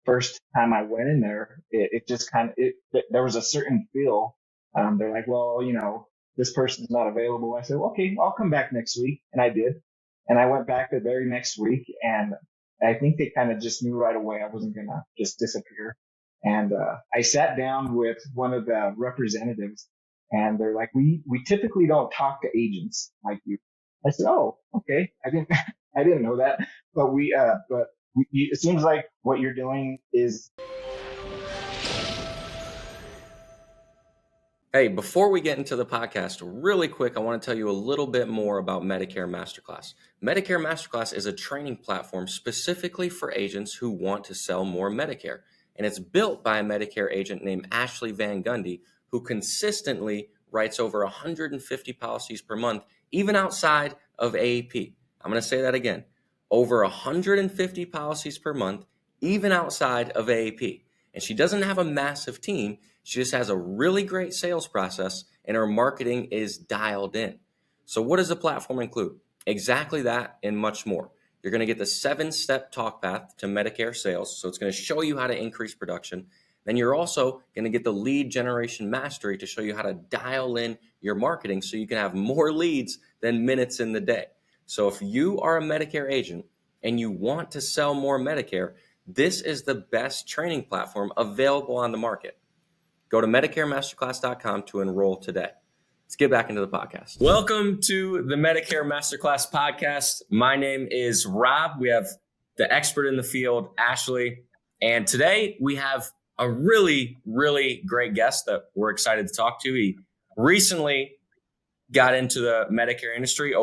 first time I went in there, it just kind of, there was a certain feel. They're like, well, this person's not available. I said, well, okay, I'll come back next week. And I did. And I went back the very next week, and I think they kind of just knew right away I wasn't going to just disappear. And, I sat down with one of the representatives, and they're like, we typically don't talk to agents like you. I said, oh, okay. I didn't know that, but it seems like what you're doing is. Hey, before we get into the podcast, really quick, I want to tell you a little bit more about Medicare Masterclass. Medicare Masterclass is a training platform specifically for agents who want to sell more Medicare. And it's built by a Medicare agent named Ashley Van Gundy, who consistently writes over 150 policies per month, even outside of AAP. I'm going to say that again. Over 150 policies per month, even outside of AAP. And she doesn't have a massive team. She just has a really great sales process, and her marketing is dialed in. So what does the platform include? Exactly that and much more. You're going to get the 7-step talk path to Medicare sales. So it's going to show you how to increase production. Then you're also going to get the lead generation mastery to show you how to dial in your marketing so you can have more leads than minutes in the day. So if you are a Medicare agent and you want to sell more Medicare, this is the best training platform available on the market. Go to MedicareMasterclass.com to enroll today. Let's get back into the podcast. Welcome to the Medicare Masterclass podcast. My name is Rob. We have the expert in the field, Ashley. And today we have a really, really great guest that we're excited to talk to. He recently got into the Medicare industry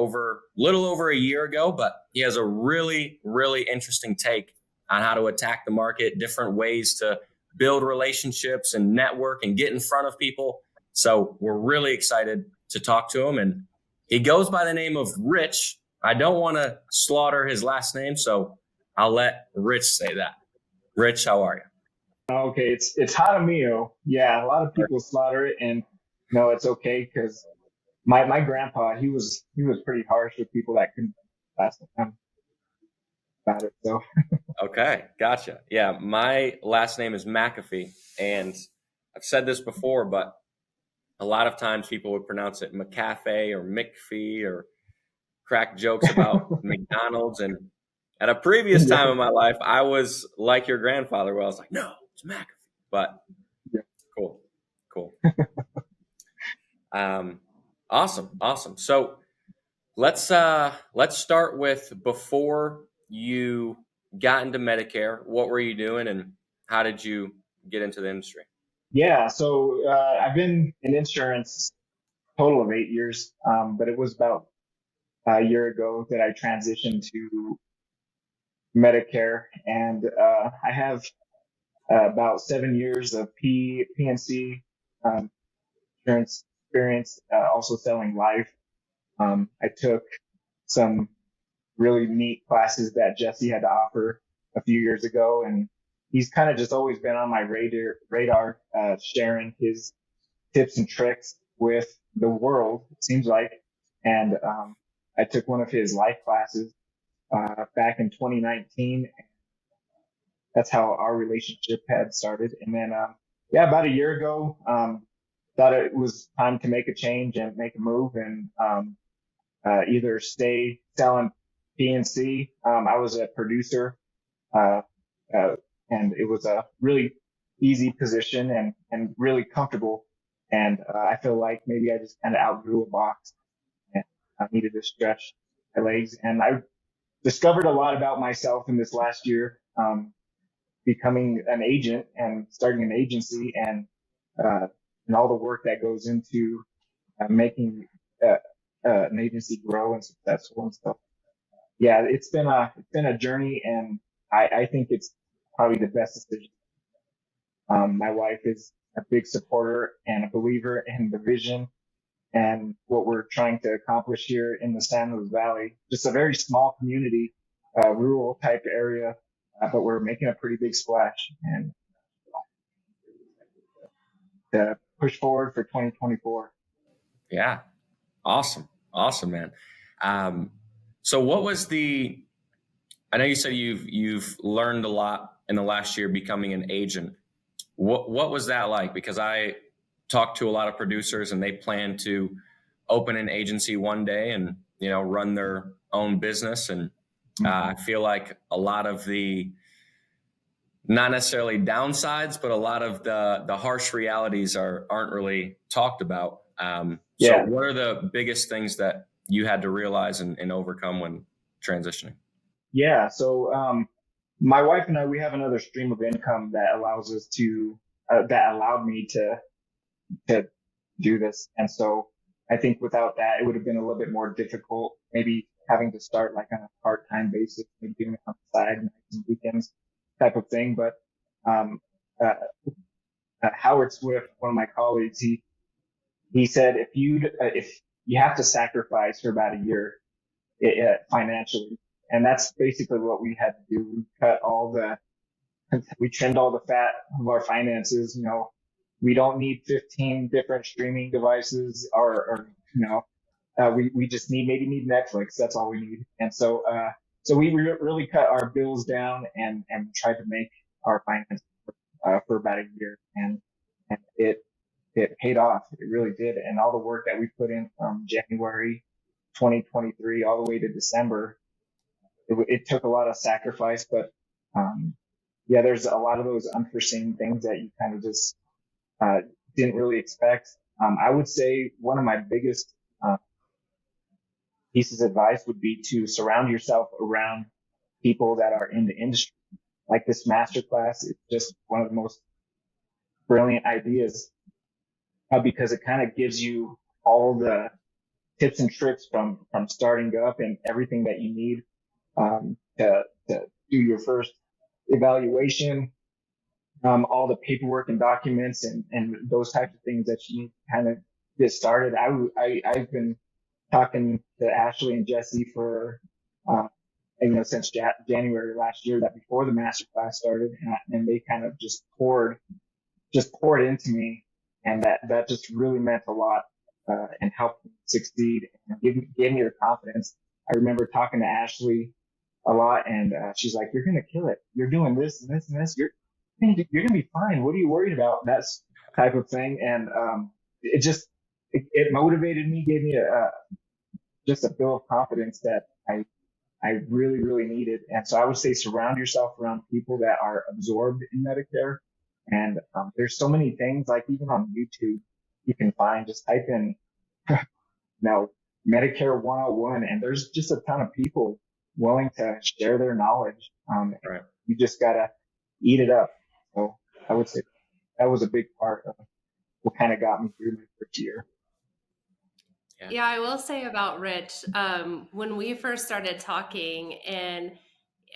little over a year ago, but he has a really, really interesting take on how to attack the market, different ways to build relationships and network and get in front of people. So we're really excited to talk to him. And he goes by the name of Rich. I don't want to slaughter his last name, so I'll let Rich say that. Rich, how are you? Okay, it's Jaramillo. Yeah, a lot of people slaughter it, and no, it's okay because my grandpa, he was pretty harsh with people that couldn't last time about it. So okay, gotcha. Yeah, my last name is McAfee, and I've said this before, but a lot of times people would pronounce it McCafe or McPhee or crack jokes about McDonald's. And at a previous time in my life, I was like your grandfather, where I was like, no, it's McAfee. But cool. Awesome. So let's start with before you got into Medicare. What were you doing, and how did you get into the industry? Yeah, so I've been in insurance total of 8 years, but it was about a year ago that I transitioned to Medicare, and I have about 7 years of PNC insurance experience, also selling life. I took some really neat classes that Jesse had to offer a few years ago, and he's kind of just always been on my radar, sharing his tips and tricks with the world, it seems like. And I took one of his life classes back in 2019. That's how our relationship had started. And then, about a year ago, thought it was time to make a change and make a move, and either stay selling PNC. I was a producer, and it was a really easy position and really comfortable. And I feel like maybe I just kind of outgrew a box, and I needed to stretch my legs. And I discovered a lot about myself in this last year, becoming an agent and starting an agency, and all the work that goes into making an agency grow and successful and stuff. Yeah, it's been a journey, and I think it's probably the best decision. My wife is a big supporter and a believer in the vision and what we're trying to accomplish here in the San Luis Valley. Just a very small community, rural type area, but we're making a pretty big splash, and to push forward for 2024. Yeah. Awesome, man. So what was I know you said you've learned a lot in the last year becoming an agent. What was that like? Because I talked to a lot of producers and they plan to open an agency one day and, run their own business. And I feel like a lot of the, not necessarily downsides, but a lot of the harsh realities aren't really talked about. So what are the biggest things that you had to realize and overcome when transitioning? Yeah. So, my wife and I, we have another stream of income that allows us that allowed me to do this. And so I think without that, it would have been a little bit more difficult, maybe having to start like on a part-time basis, maybe doing it on the side, nights and weekends type of thing. But, um, uh, Howard Swift, one of my colleagues, he said, if you have to sacrifice for about a year financially, and that's basically what we had to do. We trimmed all the fat of our finances. We don't need 15 different streaming devices or we just need Netflix. That's all we need. And so we really cut our bills down and tried to make our finances for about a year, and it paid off. It really did. And all the work that we put in from January 2023 all the way to December, it took a lot of sacrifice, but yeah, there's a lot of those unforeseen things that you kind of just uh, didn't really expect. I would say one of my biggest pieces of advice would be to surround yourself around people that are in the industry. Like this masterclass is just one of the most brilliant ideas because it kind of gives you all the tips and tricks from starting up and everything that you need to do your first evaluation, all the paperwork and documents and those types of things that you need to kind of get started. I've been talking to Ashley and Jesse for, since January last year, that before the masterclass started, and they kind of just poured into me, and that just really meant a lot, and helped me succeed and gave me the confidence. I remember talking to Ashley a lot, and she's like, "You're gonna kill it. You're doing this and this and this. You're gonna be fine. What are you worried about?" That type of thing, and it motivated me, gave me just a bill of confidence that I really, really needed. And so I would say surround yourself around people that are absorbed in Medicare. And there's so many things, like even on YouTube, you can find, just type in now Medicare 101, and there's just a ton of people willing to share their knowledge. Right. You just gotta eat it up. So I would say that was a big part of what kind of got me through my first year. Yeah, I will say about Rich, when we first started talking, and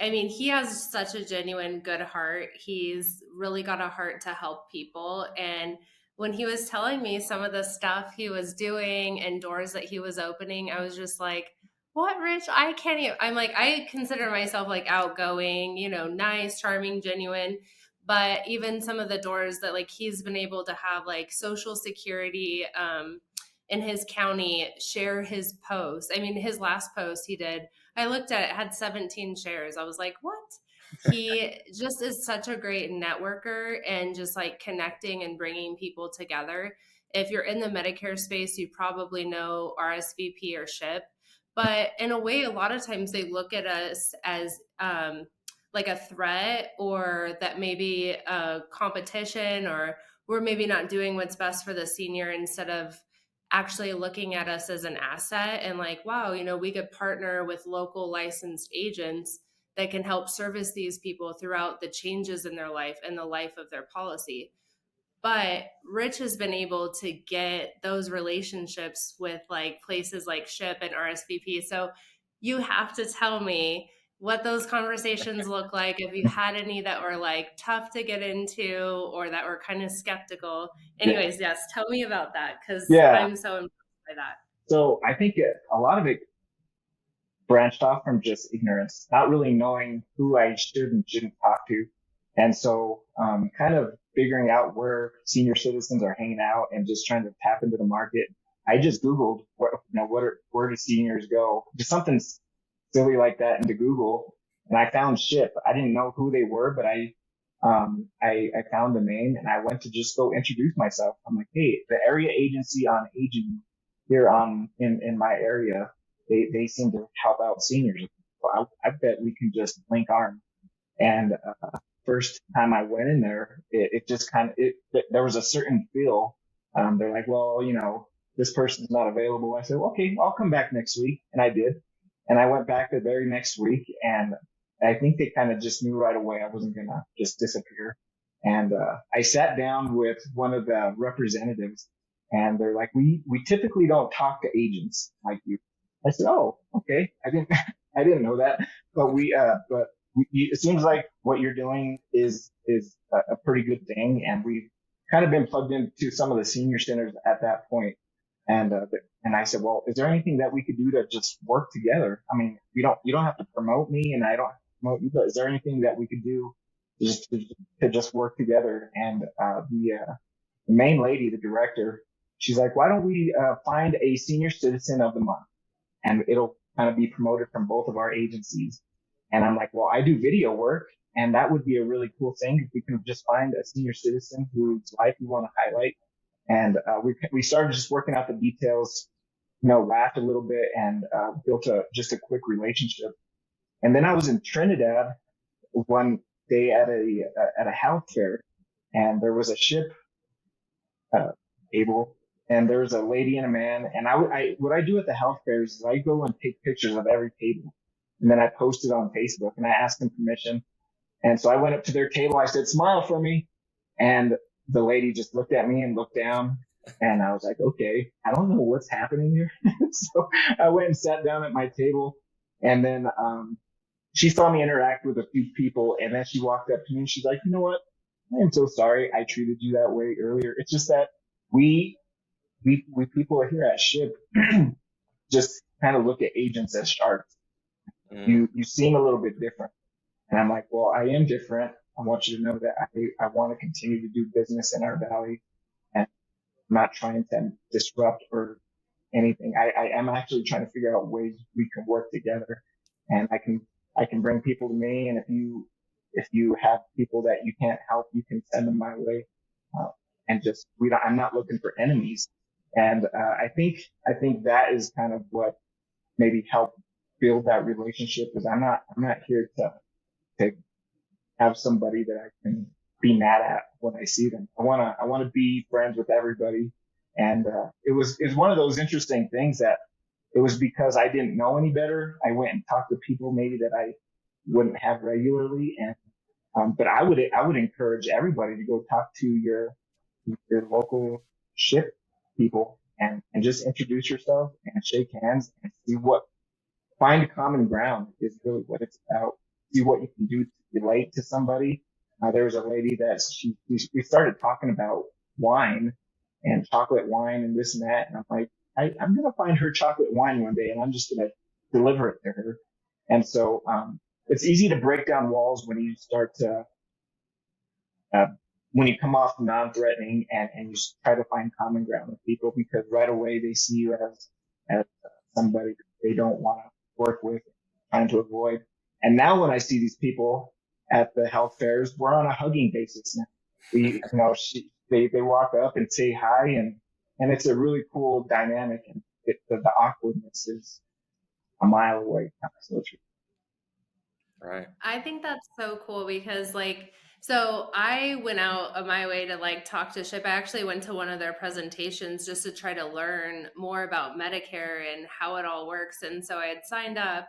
I mean, he has such a genuine good heart. He's really got a heart to help people. And when he was telling me some of the stuff he was doing and doors that he was opening, I was just like, what, Rich? I can't even. I'm like, I consider myself like outgoing, nice, charming, genuine. But even some of the doors that like he's been able to have, like Social Security, in his county share his post. I mean, his last post he did, I looked at it, had 17 shares. I was like, what? He just is such a great networker and just like connecting and bringing people together. If you're in the Medicare space, you probably know RSVP or SHIP. But in a way, a lot of times they look at us as like a threat, or that maybe a competition, or we're maybe not doing what's best for the senior, instead of actually looking at us as an asset and like, wow, we could partner with local licensed agents that can help service these people throughout the changes in their life and the life of their policy. But Rich has been able to get those relationships with like places like SHIP and RSVP. So you have to tell me what those conversations look like, if you had any that were like tough to get into or that were kind of skeptical. Anyways, yes, tell me about that, because Yeah. I'm so impressed by that. So I think a lot of it branched off from just ignorance, not really knowing who I should and shouldn't talk to. And so, kind of figuring out where senior citizens are hanging out and just trying to tap into the market. I just Googled where do seniors go? Just something silly like that into Google. And I found SHIP. I didn't know who they were, but I I found the name and I went to just go introduce myself. I'm like, hey, the area agency on aging here in my area, they seem to help out seniors. Well, I bet we can just link arms. And first time I went in there, it just kind of there was a certain feel. They're like, well, this person's not available. I said, well, okay, I'll come back next week, and I did. And I went back the very next week, and I think they kind of just knew right away I wasn't gonna just disappear. And I sat down with one of the representatives, and they're like, we typically don't talk to agents like you. I said, oh, okay, I didn't I didn't know that, but it seems like what you're doing is a pretty good thing, and we've kind of been plugged into some of the senior centers at that point. And and I said, well, is there anything that we could do to just work together? I mean, you don't have to promote me, and I don't have to promote you, but is there anything that we could do just to just work together? And the main lady, the director, she's like, why don't we find a senior citizen of the month, and it'll kind of be promoted from both of our agencies. And I'm like, well, I do video work, and that would be a really cool thing if we can just find a senior citizen whose life we want to highlight. And we started just working out the details, laughed a little bit, and built just a quick relationship. And then I was in Trinidad one day at a health fair, and there was a ship table, and there was a lady and a man. And what I do at the health fairs is I go and take pictures of every table, and then I post it on Facebook, and I ask them permission. And so I went up to their table. I said, smile for me. And the lady just looked at me and looked down. And I was like, okay, I don't know what's happening here. So I went and sat down at my table. And then she saw me interact with a few people. And then she walked up to me and she's like, you know what? I am so sorry I treated you that way earlier. It's just that we people here at SHIP just kind of look at agents as sharks. You seem a little bit different. And I'm like, well, I am different. I want you to know that I want to continue to do business in our valley, and I'm not trying to disrupt or anything. I am actually trying to figure out ways we can work together, and I can bring people to me. And if you have people that you can't help, you can send them my way. And just, I'm not looking for enemies. And, I think that is kind of what maybe helped build that relationship, because I'm not here to have somebody that I can be mad at when I see them. I want to be friends with everybody. And, it's one of those interesting things that it was because I didn't know any better. I went and talked to people maybe that I wouldn't have regularly. And, but I would encourage everybody to go talk to your local SHIP people and just introduce yourself and shake hands and find common ground is really what it's about. See what you can do to relate to somebody. There was a lady that we started talking about wine and chocolate wine and this and that. And I'm like, I'm going to find her chocolate wine one day, and I'm just going to deliver it to her. And so, it's easy to break down walls when you start to, when you come off non-threatening and you try to find common ground with people, because right away they see you as somebody they don't want to work with, trying to avoid. And now when I see these people at the health fairs, we're on a hugging basis now. They walk up and say hi, and it's a really cool dynamic, and the awkwardness is a mile away. So true. Right. I think that's so cool because so I went out of my way to talk to SHIP. I actually went to one of their presentations just to try to learn more about Medicare and how it all works. And so I had signed up,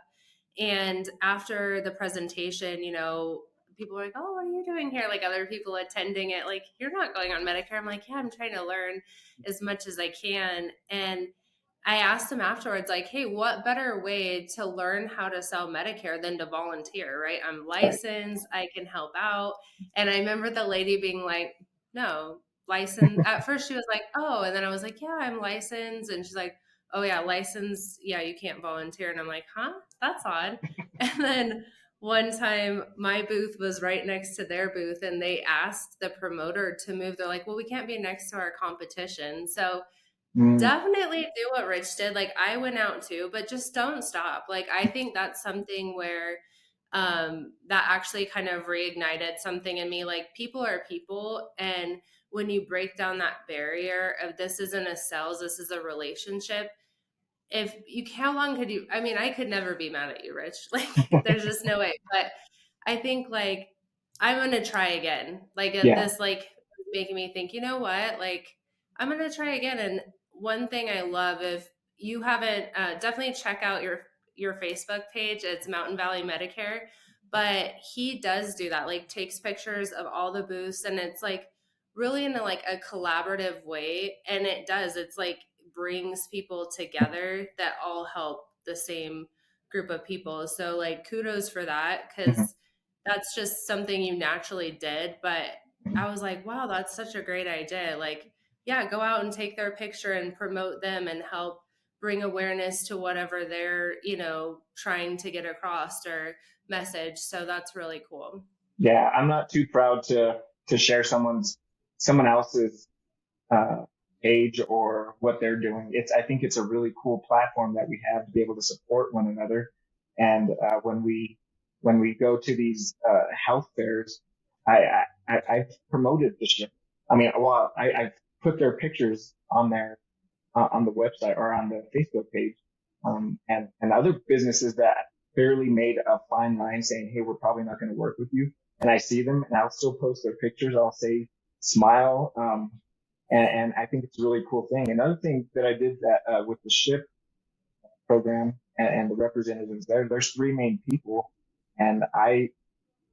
and after the presentation, people were like, oh, what are you doing here? Like other people attending it, like, you're not going on Medicare. I'm like, yeah, I'm trying to learn as much as I can. And I asked them afterwards, like, hey, what better way to learn how to sell Medicare than to volunteer, right? I'm licensed, I can help out. And I remember the lady being like, no, license. At first she was like, oh, and then I was like, yeah, I'm licensed. And she's like, oh yeah, license. Yeah, you can't volunteer. And I'm like, huh? That's odd. And then one time my booth was right next to their booth, and they asked the promoter to move. They're like, well, we can't be next to our competition. So definitely do what Rich did. Like I went out too, but just don't stop. Like I think that's something where that actually kind of reignited something in me. Like, people are people, and when you break down that barrier of this isn't a sales, this is a relationship. If you, how long could you, I mean, I could never be mad at you, Rich. Like, there's just no way. But I think, like, I'm gonna try again. Like, Yeah. this, like, making me think, you know what, like, I'm gonna try again. And one thing I love, if you haven't, definitely check out your Facebook page. It's Mountain Valley Medicare. But he does do that, like, takes pictures of all the booths, and it's like really in a, like, a collaborative way. And it does, it's like brings people together that all help the same group of people. So, like, kudos for that, Mhm. because that's just something you naturally did. But I was like, wow, that's such a great idea. Like, yeah, go out and take their picture and promote them and help bring awareness to whatever they're, trying to get across or message. So that's really cool. Yeah. I'm not too proud to share someone else's uh, page or what they're doing. I think it's a really cool platform that we have to be able to support one another. And when we go to these health fairs, I've promoted the ship. I mean, well, I've put their pictures on there on the website or on the Facebook page, and other businesses that barely made a fine line saying, "Hey, we're probably not going to work with you." And I see them, and I'll still post their pictures. I'll say, "Smile," and I think it's a really cool thing. Another thing that I did that with the SHIP program and the representatives there's three main people, and I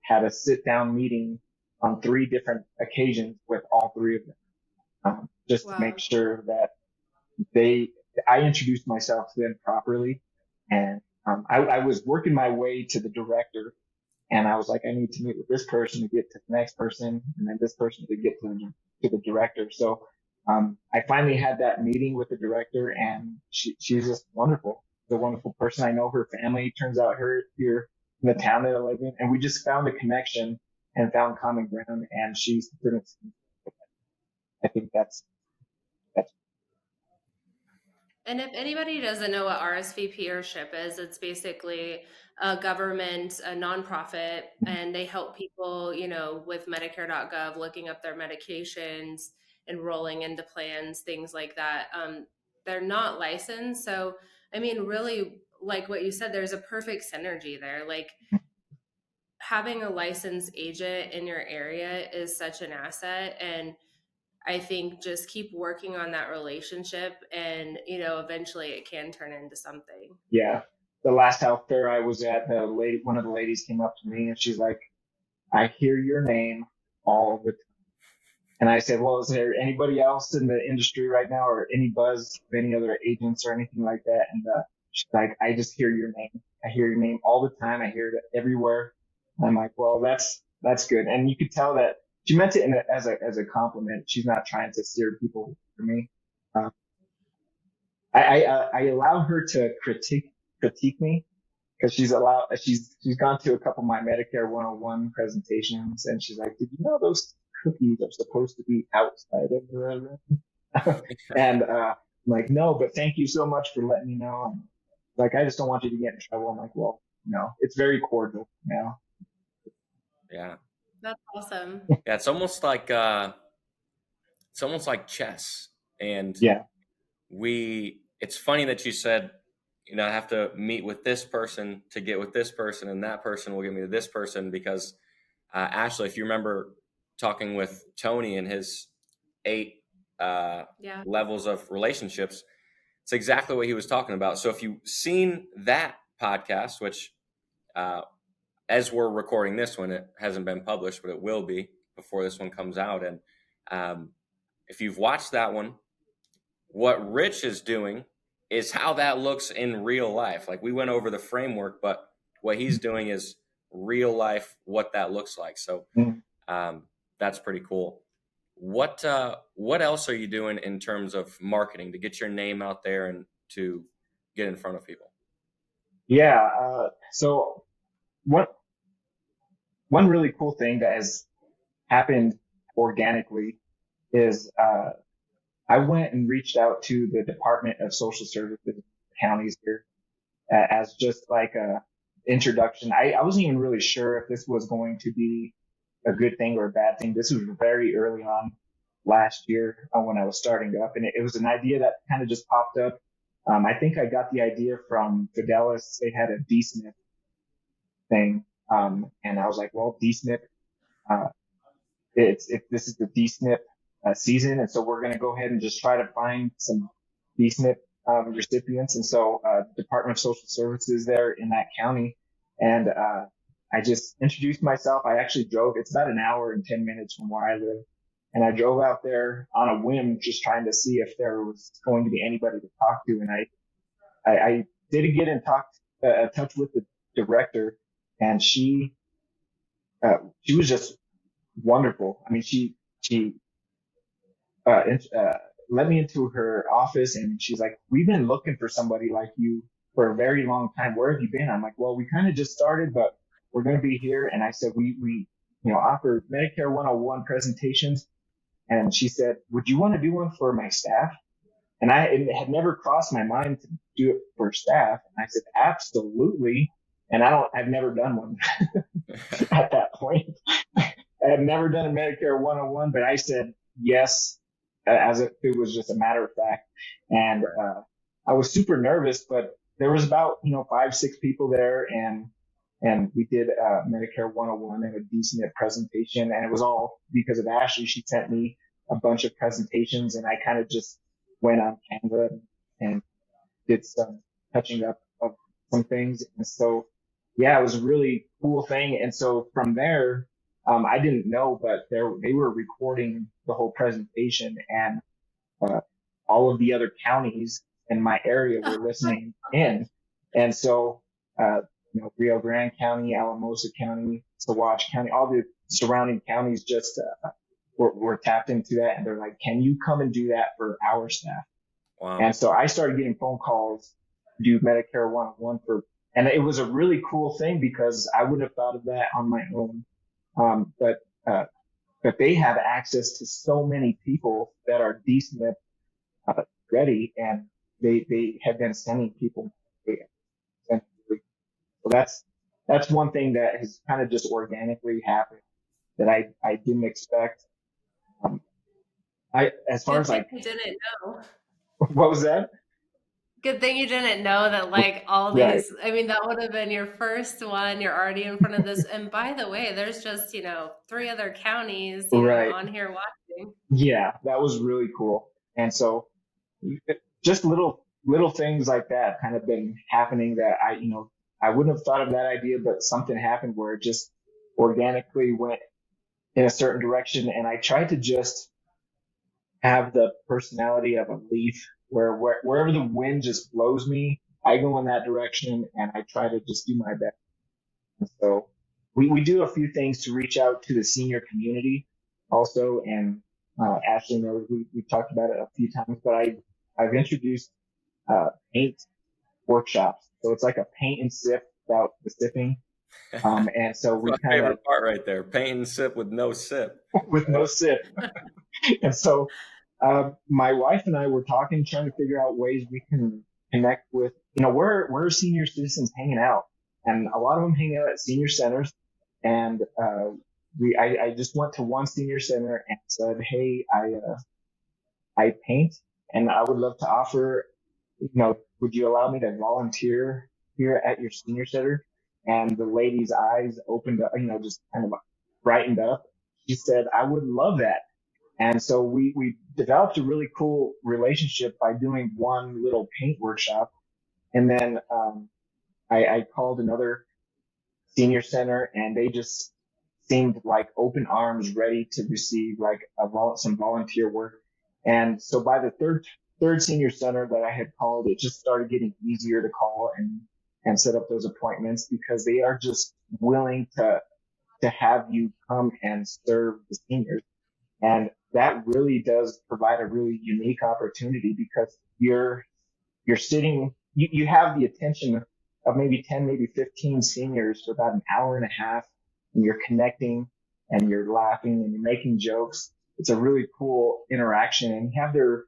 had a sit down meeting on three different occasions with all three of them, just to make Wow. sure that they I introduced myself to them properly, and I was working my way to the director, and I was like, I need to meet with this person to get to the next person, and then this person to get to the director. So I finally had that meeting with the director, and she's just wonderful. The wonderful person. I know her family. Turns out her here in the town that I live in, and we just found a connection and found common ground. And she's I think that's And if anybody doesn't know what RSVP or SHIP is, it's basically a government, a nonprofit, and they help people, with Medicare.gov, looking up their medications, enrolling into plans, things like that. They're not licensed. So, I mean, really, like what you said, there's a perfect synergy there. Like, having a licensed agent in your area is such an asset. And I think just keep working on that relationship, and eventually it can turn into something. yeah. The last health fair I was at, one of the ladies came up to me and she's like, I hear your name all the time. And I said, well, is there anybody else in the industry right now or any buzz of any other agents or anything like that? And she's like, I just hear your name. I hear your name all the time. I hear it everywhere. And I'm like, well, that's good. And you could tell that she meant it as a compliment. She's not trying to steer people for me. Uh, I allow her to critique me because she's gone to a couple of my Medicare 101 presentations, and she's like, did you know those cookies are supposed to be outside of the room? And I'm like, no, but thank you so much for letting me know. And like, I just don't want you to get in trouble. I'm like, well, no, it's very cordial now. Yeah. That's awesome. Yeah, it's almost like chess. And Yeah. it's funny that you said, I have to meet with this person to get with this person, and that person will get me to this person, because Ashley, if you remember talking with Tony and his 8 Yeah. levels of relationships, it's exactly what he was talking about. So if you've seen that podcast, which as we're recording this one, it hasn't been published, but it will be before this one comes out. And if you've watched that one, what Rich is doing is how that looks in real life. Like, we went over the framework, but what he's doing is real life, what that looks like. So that's pretty cool. What else are you doing in terms of marketing to get your name out there and to get in front of people? Yeah. So one really cool thing that has happened organically is I went and reached out to the Department of Social Services counties here as just like introduction. I wasn't even really sure if this was going to be a good thing or a bad thing. This was very early on last year when I was starting up, and it was an idea that kind of just popped up. I think I got the idea from Fidelis. They had a DSNP thing, and I was like, well, DSNP, uh, if this is the DSNP season, and so we're going to go ahead and just try to find some DSNP recipients. And so Department of Social Services there in that county, and I just introduced myself. I actually drove. It's about an hour and 10 minutes from where I live. And I drove out there on a whim, just trying to see if there was going to be anybody to talk to. And I did get in touch with the director, and she was just wonderful. I mean, she let me into her office, and she's like, "We've been looking for somebody like you for a very long time. Where have you been?" I'm like, "Well, we kind of just started, but we're going to be here." And I said, we offer Medicare 101 presentations. And she said, "Would you want to do one for my staff?" And it had never crossed my mind to do it for staff. And I said, "Absolutely." And I've never done one at that point. I had never done a Medicare 101, but I said yes, as if it was just a matter of fact. And, I was super nervous, but there was about, 5, 6 people there, and we did Medicare 101 and a decent presentation, and it was all because of Ashley. She sent me a bunch of presentations, and I kind of just went on Canva and did some touching up of some things. And so, yeah, it was a really cool thing. And so from there, I didn't know, but they were recording the whole presentation, and all of the other counties in my area were listening in. And so, Rio Grande County, Alamosa County, Saguache County, all the surrounding counties just were tapped into that, and they're like, "Can you come and do that for our staff?" Wow. And so I started getting phone calls to do Medicare 101 and it was a really cool thing because I wouldn't have thought of that on my own. But they have access to so many people that are decent ready, and they have been sending people. So that's one thing that has kind of just organically happened that I didn't expect. As far Good as thing like, you didn't know. what was that? Good thing you didn't know that, like, all Right. these, I mean, that would have been your first one. You're already in front of this. And by the way, there's just, 3 other counties, Right. on here watching. Yeah, that was really cool. And so just little things like that kind of been happening that I wouldn't have thought of that idea, but something happened where it just organically went in a certain direction. And I tried to just have the personality of a leaf wherever the wind just blows me, I go in that direction, and I try to just do my best. And so we do a few things to reach out to the senior community also. And Ashley knows we've talked about it a few times, but I've introduced paint workshops. So it's like a paint and sip without the sipping. And so we My kind of favorite part right there: paint and sip with no sip. with no sip. And so my wife and I were talking, trying to figure out ways we can connect with, where are senior citizens hanging out? And a lot of them hang out at senior centers. And I just went to one senior center and said, "Hey, I paint, and I would love to offer, would you allow me to volunteer here at your senior center?" And the lady's eyes opened up, just kind of brightened up. She said, "I would love that." And so we developed a really cool relationship by doing one little paint workshop. And then I called another senior center, and they just seemed like open arms, ready to receive like some volunteer work. And so by the third senior center that I had called, it just started getting easier to call and set up those appointments, because they are just willing to have you come and serve the seniors. And that really does provide a really unique opportunity, because you're sitting, you have the attention of maybe 10, maybe 15 seniors for about an hour and a half, and you're connecting and you're laughing and you're making jokes. It's a really cool interaction, and you have their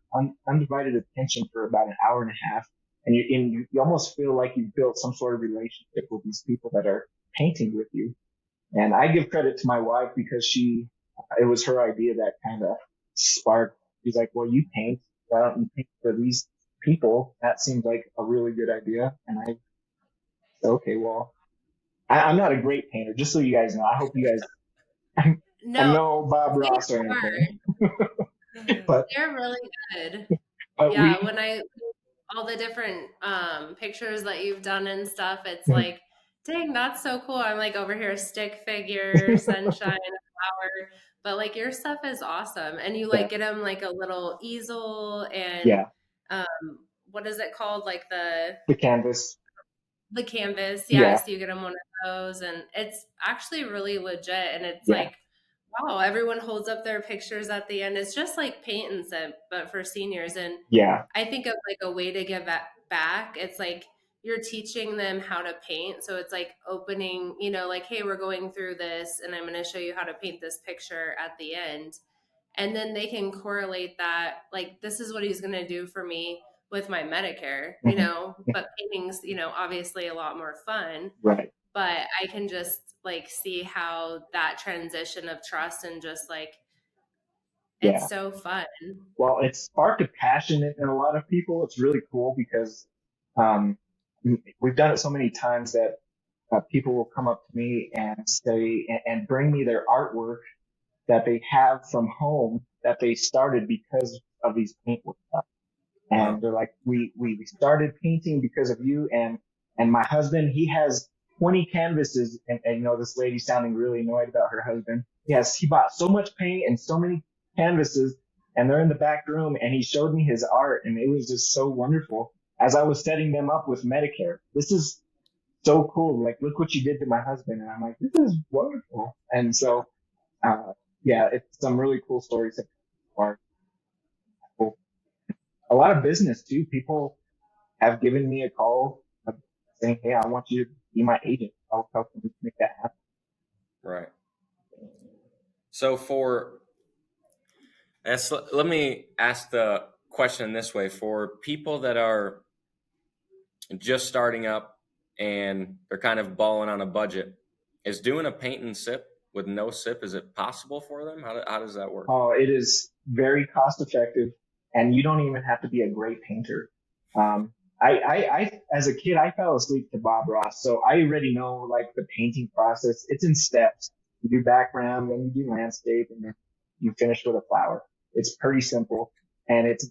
undivided attention for about an hour and a half, you almost feel like you've built some sort of relationship with these people that are painting with you. And I give credit to my wife because it was her idea that kind of sparked. She's like, well, you paint. Why don't you paint for these people? That seems like a really good idea. And I said, okay, well, I'm not a great painter, just so you guys know. I hope you guys, I'm No, no Bob they Ross or are. anything, but, They're really good. but Yeah, when I all the different pictures that you've done and stuff, it's like, dang, that's so cool. I'm like over here, stick figure, sunshine, flower, but like your stuff is awesome. And you yeah, like get them like a little easel and yeah, um, what is it called? Like the the canvas. canvas. Yeah, Yeah, so you get them one of those, and it's actually really legit. And it's yeah, like, wow, everyone holds up their pictures at the end. It's just like paint and sip, but for seniors. And yeah, I think of like a way to give that back. It's like you're teaching them how to paint. So it's like opening, like, hey, we're going through this, and I'm going to show you how to paint this picture at the end. And then they can correlate that, like, this is what he's going to do for me with my Medicare, hmm, but painting's, obviously a lot more fun. right, But I can just like see how that transition of trust and just like, yeah. it's so fun. Well, it sparked a passion in a lot of people. It's really cool because um, we've done it so many times that people will come up to me and say and bring me their artwork that they have from home that they started because of these paint workshops. Wow. And they're like, we started painting because of you. And my husband, he has 20 canvases. And this lady sounding really annoyed about her husband. Yes, he bought so much paint and so many canvases, and they're in the back room, and he showed me his art, and it was just so wonderful as I was setting them up with Medicare. This is so cool. Like, look what you did to my husband. And I'm like, this is wonderful. And so, uh, yeah, it's some really cool stories that are cool. A lot of business too. People have given me a call saying, hey, I want you to be my agent. I'll help you make that happen. Right. So let me ask the question this way: for people that are just starting up and they're kind of balling on a budget, is doing a paint and sip with no sip, is it possible for them? How does that work? Oh, it is very cost effective, and you don't even have to be a great painter. Um, as a kid, I fell asleep to Bob Ross, so I already know like the painting process. It's in steps. You do background, then you do landscape, and then you finish with a flower. It's pretty simple, and it's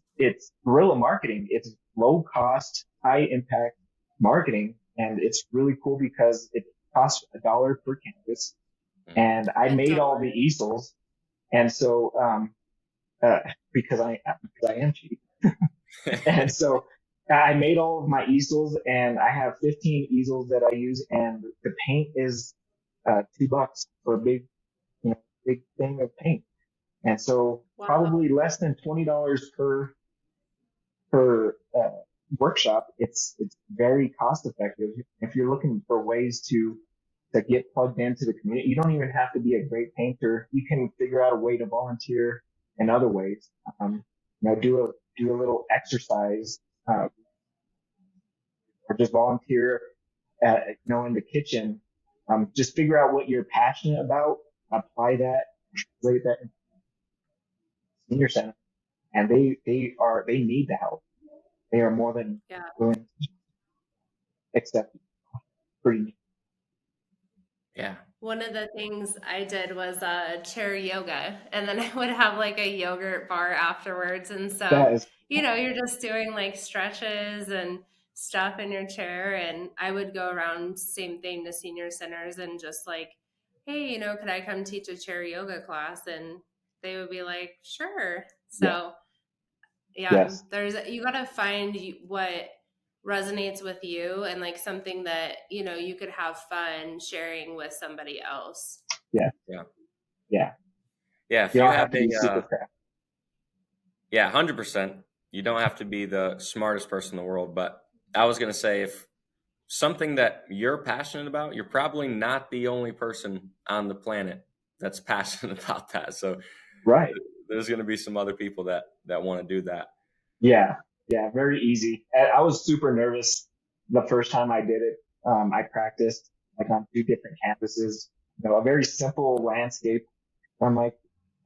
guerrilla marketing. It's low cost, high impact marketing, and it's really cool because it costs $1 per canvas, and I made all the easels. And so, uh, because I am cheap. And so I made all of my easels, and I have 15 easels that I use, and the paint is, $2 for a big thing of paint. And so Wow. probably less than $20 per workshop. It's very cost effective. If you're looking for ways to get plugged into the community, you don't even have to be a great painter. You can figure out a way to volunteer in other ways. Do a little exercise, or just volunteer, in the kitchen. Just figure out what you're passionate about, apply that, translate that in senior center, and they need the help. They are more than Yeah. willing to accept it. Pretty neat. Yeah. One of the things I did was chair yoga, and then I would have like a yogurt bar afterwards. And so, That is, you're just doing like stretches and stuff in your chair. And I would go around, same thing, to senior centers and just like, hey, could I come teach a chair yoga class? And they would be like, sure. yeah, So, yeah, yes, you got to find what resonates with you and like something that you could have fun sharing with somebody else. yeah, Yeah. yeah. Yeah. If You you don't have have to be super crafty. yeah, 100%. You don't have to be the smartest person in the world, but I was going to say, if something that you're passionate about, you're probably not the only person on the planet that's passionate about that. So Right. there's going to be some other people that want to do that. Yeah. Yeah, very easy. I was super nervous the first time I did it. I practiced like on 2 different campuses, a very simple landscape. I'm like,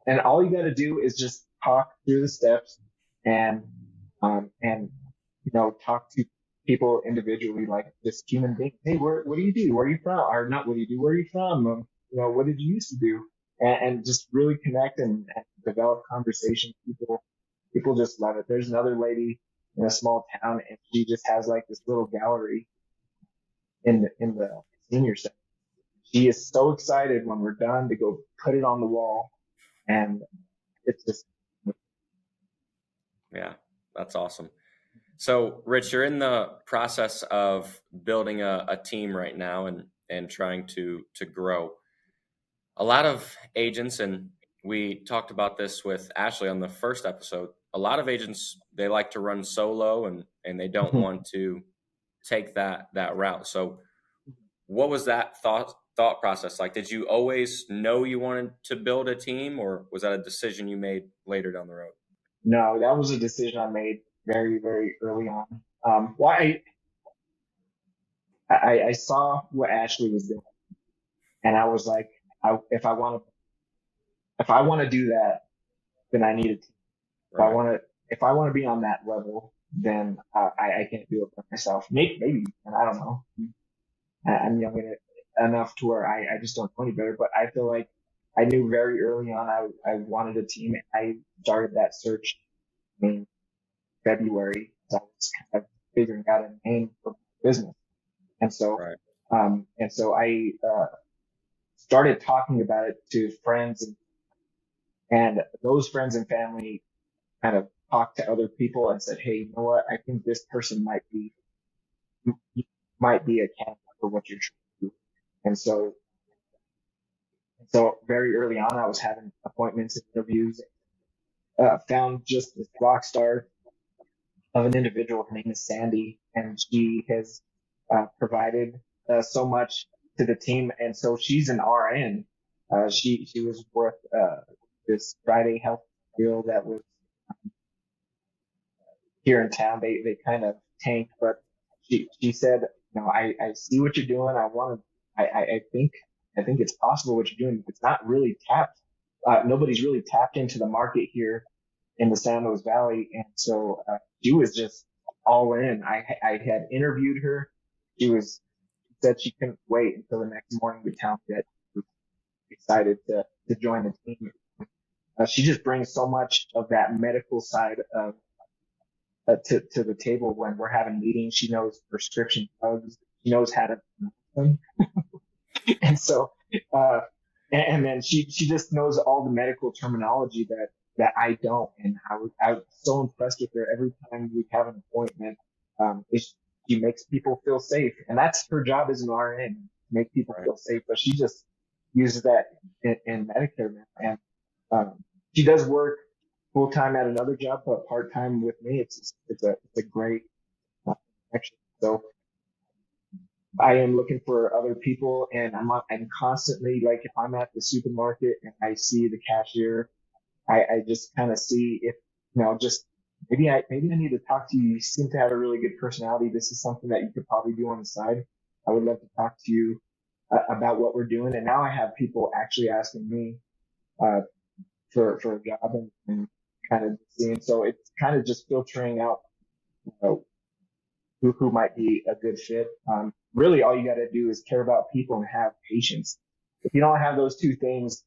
and all you got to do is just talk through the steps and, and, talk to people individually, like just human beings. Hey, what do you do? Where are you from? Or not what do you do? Where are you from? What did you used to do? And just really connect and develop conversation. People just love it. There's another lady in a small town, and she just has like this little gallery in the senior center. She is so excited when we're done to go put it on the wall, and it's just Yeah, that's awesome. So, Rich, you're in the process of building a team right now and trying to grow. A lot of agents, and we talked about this with Ashley on the first episode, a lot of agents, they like to run solo and they don't want to take that route. So what was that thought process like? Did you always know you wanted to build a team, or was that a decision you made later down the road? no, that was a decision I made very, very early on. Why I saw what Ashley was doing, and I was like, if I want to do that, then I need a team. Right. If I want to be on that level, then I can't do it by myself. Maybe, and I don't know. I'm young enough to where I just don't know any better. But I feel like I knew very early on I wanted a team. I started that search in February. So I was kind of figuring out a name for business, and so Right. I started talking about it to friends, and those friends and family kind of talked to other people and said, hey, you know what? I think this person might be a candidate for what you're trying to do. And so very early on, I was having appointments and interviews, found just this rock star of an individual. Her name is Sandy, and she has provided so much to the team. And so she's an RN. She was worth this Friday health deal that was here in town. They kind of tanked, but she said, I see what you're doing. I think it's possible what you're doing. It's not really tapped. Nobody's really tapped into the market here in the San Luis Valley. And so, she was just all in. I had interviewed her. Said she couldn't wait until the next morning to tell me that she was excited to join the team. She just brings so much of that medical side of to the table when we're having meetings. She knows prescription drugs. She knows how to pronounce them. And so, uh, and then she just knows all the medical terminology that I don't. And I was so impressed with her every time we have an appointment. She makes people feel safe, and that's her job as an RN, make people Right. feel safe. But she just uses that in Medicare now. And she does work full time at another job, but part time with me. It's a great connection. So I am looking for other people, and I'm constantly, like, if I'm at the supermarket and I see the cashier, I just kind of see if, just maybe I need to talk to you. You seem to have a really good personality. This is something that you could probably do on the side. I would love to talk to you about what we're doing. And now I have people actually asking me, for a job, and kind of seeing. So it's kind of just filtering out, you know, who might be a good fit. Really, all you got to do is care about people and have patience. If you don't have those 2 things,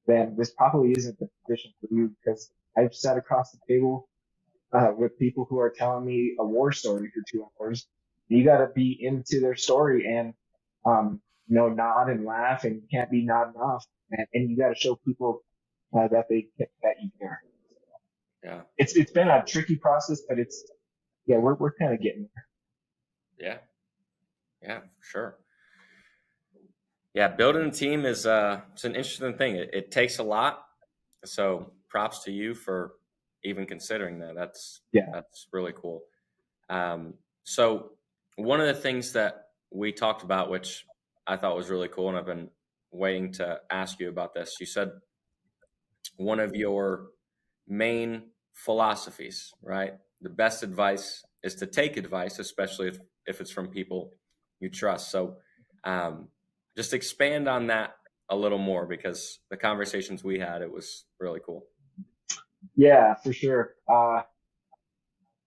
then this probably isn't the position for you, because I've sat across the table with people who are telling me a war story for 2 hours. You got to be into their story and, nod and laugh, and you can't be nodding off. And you got to show people that you care. Yeah. It's been a tricky process, but we're kind of getting there. Yeah. Yeah, sure. Yeah, building a team is it's an interesting thing. It takes a lot. So props to you for even considering that. Yeah. That's really cool. So one of the things that we talked about, which I thought was really cool, and I've been waiting to ask you about this. You said one of your main philosophies, right? the best advice is to take advice, especially if it's from people you trust. So just expand on that a little more, because the conversations we had, it was really cool. Yeah, for sure.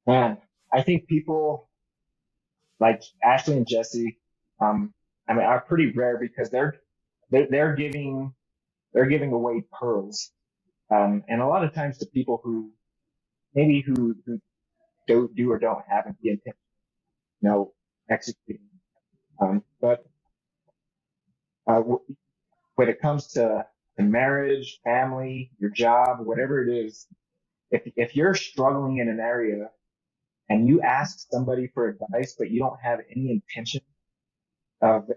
Man, I think people like Ashley and Jesse, I mean, are pretty rare because they're giving away pearls. And a lot of times to people who maybe who don't do or don't have the intention, you know, executing. But when it comes to marriage, family, your job, whatever it is, if you're struggling in an area and you ask somebody for advice, but you don't have any intention of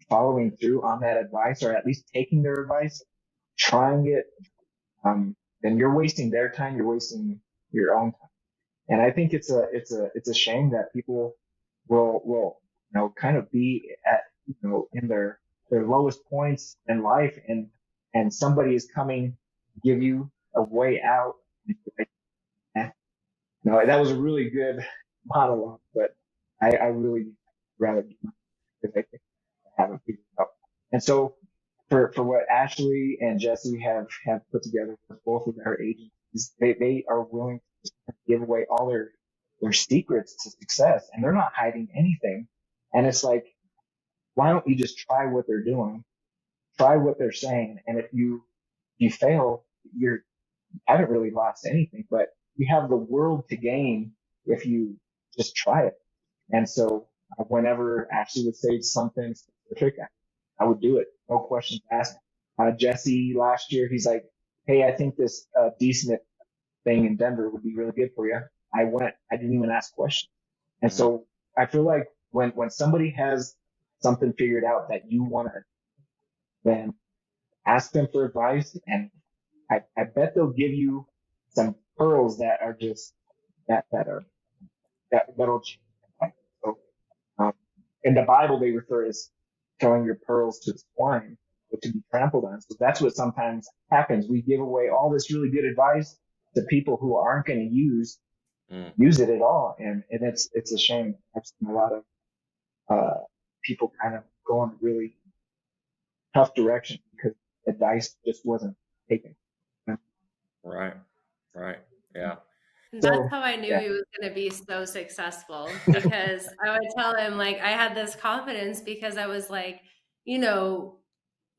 following through on that advice, or at least taking their advice, trying it, then you're wasting their time. You're wasting your own time. And I think it's a shame that people will, you know, kind of be at, you know, in their lowest points in life, and somebody is coming to give you a way out. Like, no, that was a really good monologue, but I really rather be, because I think I haven't figured it out. And so for what Ashley and Jesse have put together for both of their agencies, they are willing to give away all their secrets to success, and they're not hiding anything. And it's like, why don't you just try what they're doing, try what they're saying, and if you fail, you haven't really lost anything, but you have the world to gain if you just try it. And so whenever Ashley would say something specific, I would do it. No questions asked. Jesse last year, he's like, hey, I think this decent thing in Denver would be really good for you. I went, I didn't even ask questions. And so I feel like when somebody has something figured out that you want to, then ask them for advice. And I bet they'll give you some pearls that are just, that'll change. So, in the Bible, they refer as throwing your pearls to swine, but to be trampled on. So that's what sometimes happens. We give away all this really good advice to people who aren't going to use it at all. And it's a shame. I've seen a lot of, people kind of go in a really tough direction because advice just wasn't taken. Right. Yeah. That's how I knew he was going to be so successful, because I would tell him, like, I had this confidence because I was like, you know,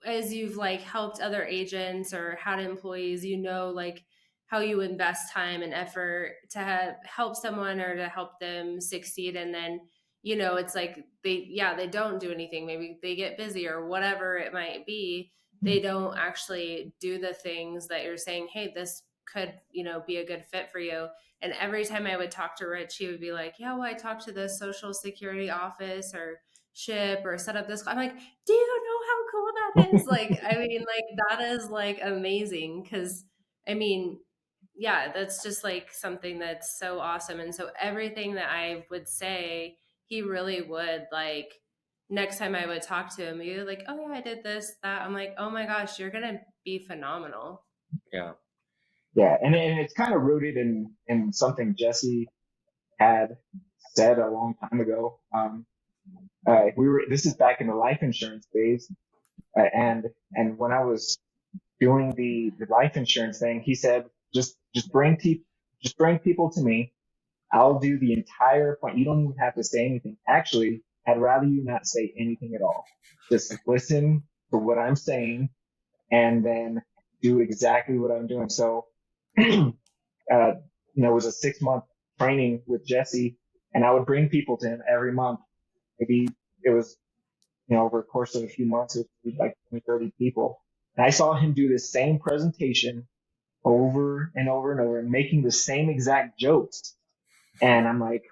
as you've like helped other agents or had employees, you know, like how you invest time and effort to help someone or to help them succeed. And then, you know, it's like they don't do anything. Maybe they get busy or whatever it might be. They don't actually do the things that you're saying, hey, this could, you know, be a good fit for you. And every time I would talk to Rich, he would be like, yeah, well, I talked to the social security office or ship or set up this. I'm like, do you know how cool that is? Like, I mean, like that is like amazing. Cause I mean, yeah, that's just like something that's so awesome. And so everything that I would say, he really would like, next time I would talk to him, he would like, oh yeah, I did this, that. I'm like, oh my gosh, you're going to be phenomenal. Yeah. Yeah. And it's kind of rooted in something Jesse had said a long time ago. This is back in the life insurance days. And when I was doing the life insurance thing, he said, just bring people to me. I'll do the entire point. You don't even have to say anything. Actually, I'd rather you not say anything at all. Just listen to what I'm saying and then do exactly what I'm doing. So, you know, it was a 6-month training with Jesse, and I would bring people to him every month. Maybe it was, you know, over the course of a few months, it was like 20, 30 people. And I saw him do the same presentation over and over and over and making the same exact jokes. And I'm like,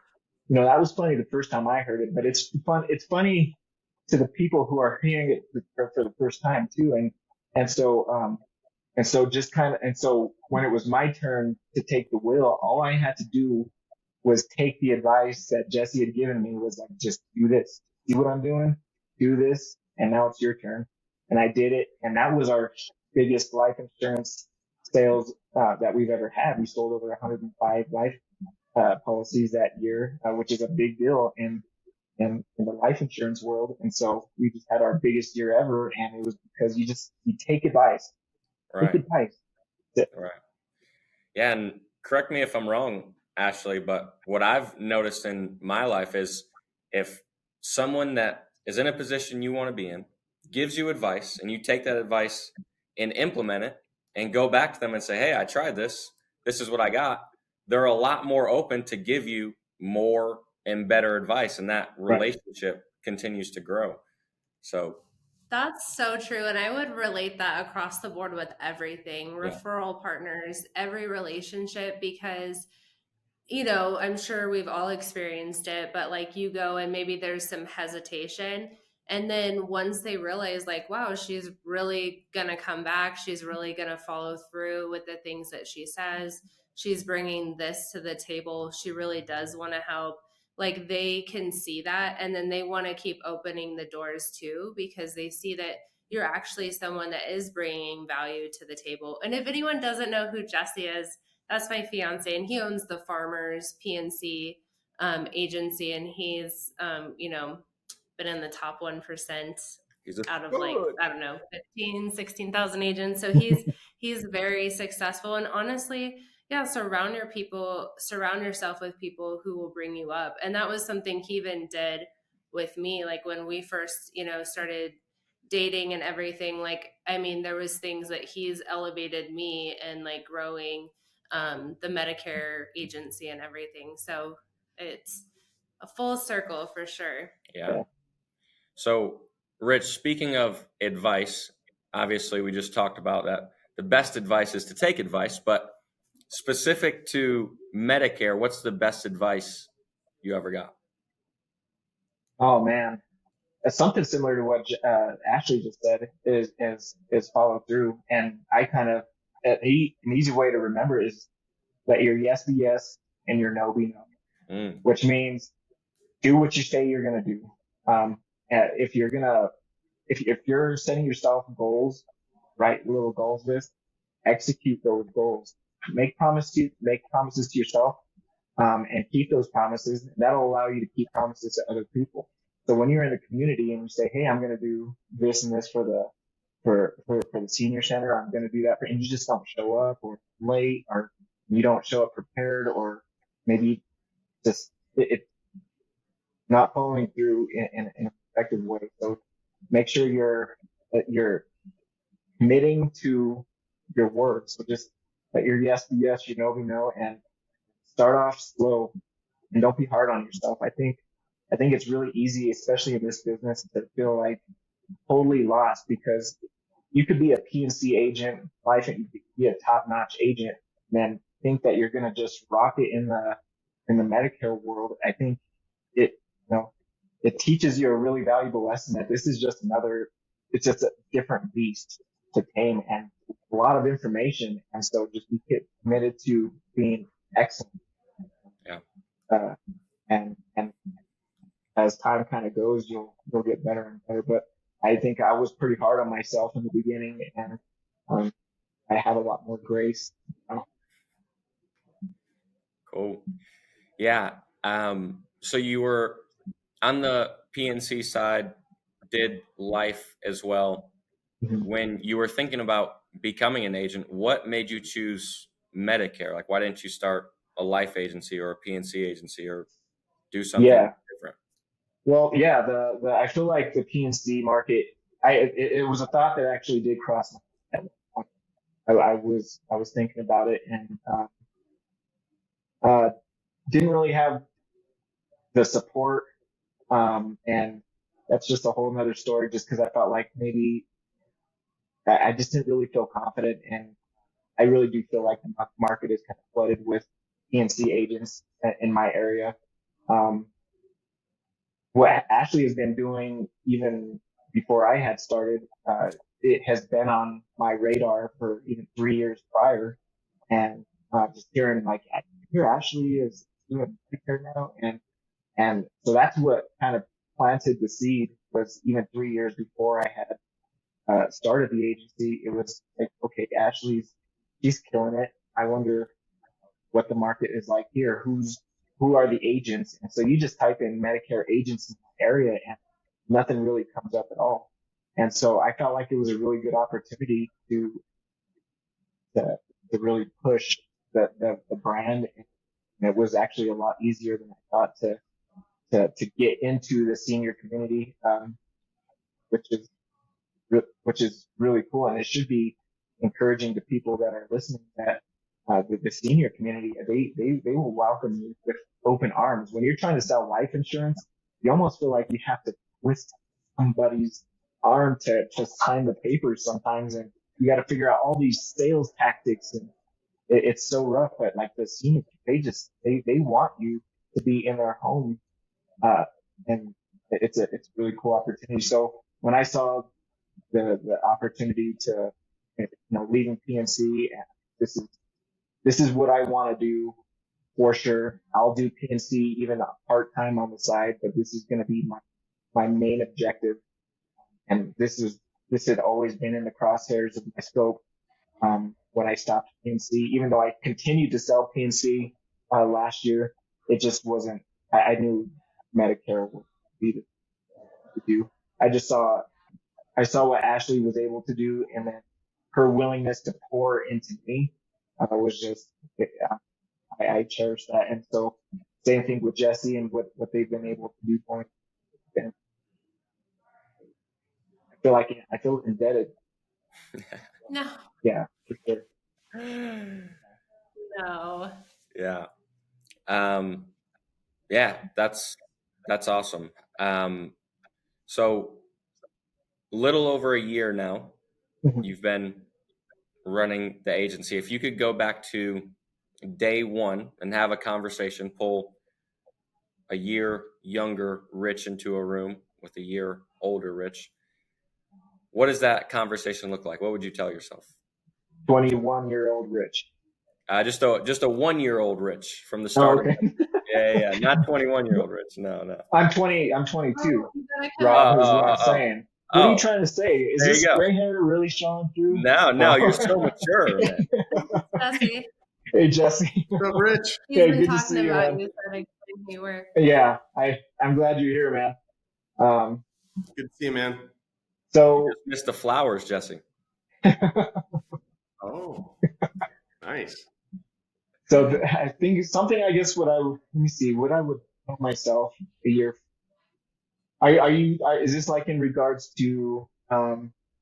you know, that was funny the first time I heard it, but it's fun. It's funny to the people who are hearing it for the first time too. And so just kind of, and so when it was my turn to take the wheel, all I had to do was take the advice that Jesse had given me, was like, just do this, see what I'm doing, do this. And now it's your turn. And I did it. And that was our biggest life insurance sales, that we've ever had. We sold over 105 life policies that year, which is a big deal in the life insurance world. And so we just had our biggest year ever. And it was because you take advice, take Right. advice. Right. Yeah. And correct me if I'm wrong, Ashley, but what I've noticed in my life is if someone that is in a position you want to be in gives you advice and you take that advice and implement it and go back to them and say, hey, I tried this. This is what I got. They're a lot more open to give you more and better advice. And that Right. relationship continues to grow. So, That's so true. And I would relate that across the board with everything, yeah. referral partners, every relationship, because you know, I'm sure we've all experienced it, but like you go and maybe there's some hesitation. And then once they realize, like, wow, she's really going to come back, she's really going to follow through with the things that she says, she's bringing this to the table, she really does want to help. Like they can see that. And then they want to keep opening the doors too, because they see that you're actually someone that is bringing value to the table. And if anyone doesn't know who Jesse is, that's my fiance, and he owns the Farmers PNC agency, and he's you know, been in the top 1% He's a out of like, good. I don't know, 16,000 agents. So he's very successful. And honestly, yeah, surround yourself with people who will bring you up. And that was something he even did with me. Like when we first, you know, started dating and everything, like, I mean, there was things that he's elevated me and like growing the Medicare agency and everything. So it's a full circle for sure. Yeah. So, Rich, speaking of advice, obviously we just talked about that. The best advice is to take advice, but specific to Medicare, what's the best advice you ever got? Oh man. Something similar to what Ashley just said is follow through. And I kind of, an easy way to remember is let your yes be yes and your no be no, which means do what you say you're going to do. If you're going to, if you're setting yourself goals, write little goals list, execute those goals, make promises to yourself, and keep those promises. That'll allow you to keep promises to other people. So when you're in the community and you say, hey, I'm going to do this and this for the senior center, I'm going to do that and you just don't show up or late or you don't show up prepared or maybe just it's not following through in an effective way. So make sure you're committing to your words. So just let your yes be yes, your no be no, and start off slow and don't be hard on yourself. I think it's really easy, especially in this business, to feel like totally lost because you could be a PNC agent, life, and you could be a top-notch agent, and then think that you're going to just rock it in the Medicare world. I think it, you know, it teaches you a really valuable lesson that this is just it's just a different beast to tame and a lot of information. And so just be committed to being excellent. Yeah. And as time kind of goes, you'll get better and better. But I think I was pretty hard on myself in the beginning, and I have a lot more grace. Cool. Yeah. So you were on the PNC side, did life as well. Mm-hmm. When you were thinking about becoming an agent, what made you choose Medicare? Like, why didn't you start a life agency or a PNC agency or do something different? Well, yeah, I feel like the PNC market, it was a thought that actually did cross my head. I was thinking about it and didn't really have the support, and that's just a whole nother story. Just because I felt like maybe I just didn't really feel confident, and I really do feel like the market is kind of flooded with PNC agents in my area. What Ashley has been doing even before I had started, it has been on my radar for even 3 years prior. And just hearing like, here Ashley is doing Medicare now. And so that's what kind of planted the seed was even 3 years before I had started the agency. It was like, okay, she's killing it. I wonder what the market is like here, who are the agents. And so you just type in Medicare agents in the area and nothing really comes up at all. And so I felt like it was a really good opportunity to, to really push the brand. And it was actually a lot easier than I thought to get into the senior community, which is which is really cool. And it should be encouraging to people that are listening that the senior community, they will welcome you with open arms. When you're trying to sell life insurance, you almost feel like you have to twist somebody's arm to sign the papers sometimes. And you got to figure out all these sales tactics, and it's so rough. But like the senior, they want you to be in their home. And it's a really cool opportunity. So when I saw the opportunity to, leaving PNC, and this is what I want to do for sure. I'll do PNC even part time on the side, but this is going to be my main objective. And this had always been in the crosshairs of my scope. When I stopped PNC, even though I continued to sell PNC, last year, it just wasn't, I knew Medicare would be to do. I saw what Ashley was able to do, and then her willingness to pour into me was just, I cherish that. And so same thing with Jesse and what they've been able to do for me. And I feel indebted. No. Yeah, for sure. No. Yeah. Yeah, that's awesome. So little over a year now, you've been running the agency. If you could go back to day one and have a conversation, pull a year younger Rich into a room with a year older Rich, what does that conversation look like? What would you tell yourself? 21-year-old Rich. Just a 1-year-old Rich from the start. Oh, okay. Yeah, not 21-year-old Rich. No. I'm 22. Rob is what I'm saying. What are you trying to say? Is this gray hair really showing through? No, you're so mature, man. Jesse. Hey, Jesse. What's up, Rich? He's been talking about you, so me work. Yeah, I'm glad you're here, man. Good to see you, man. So you just missed the flowers, Jesse. Oh, nice. So I think something, I guess, what I would tell myself a year. Is this like in regards to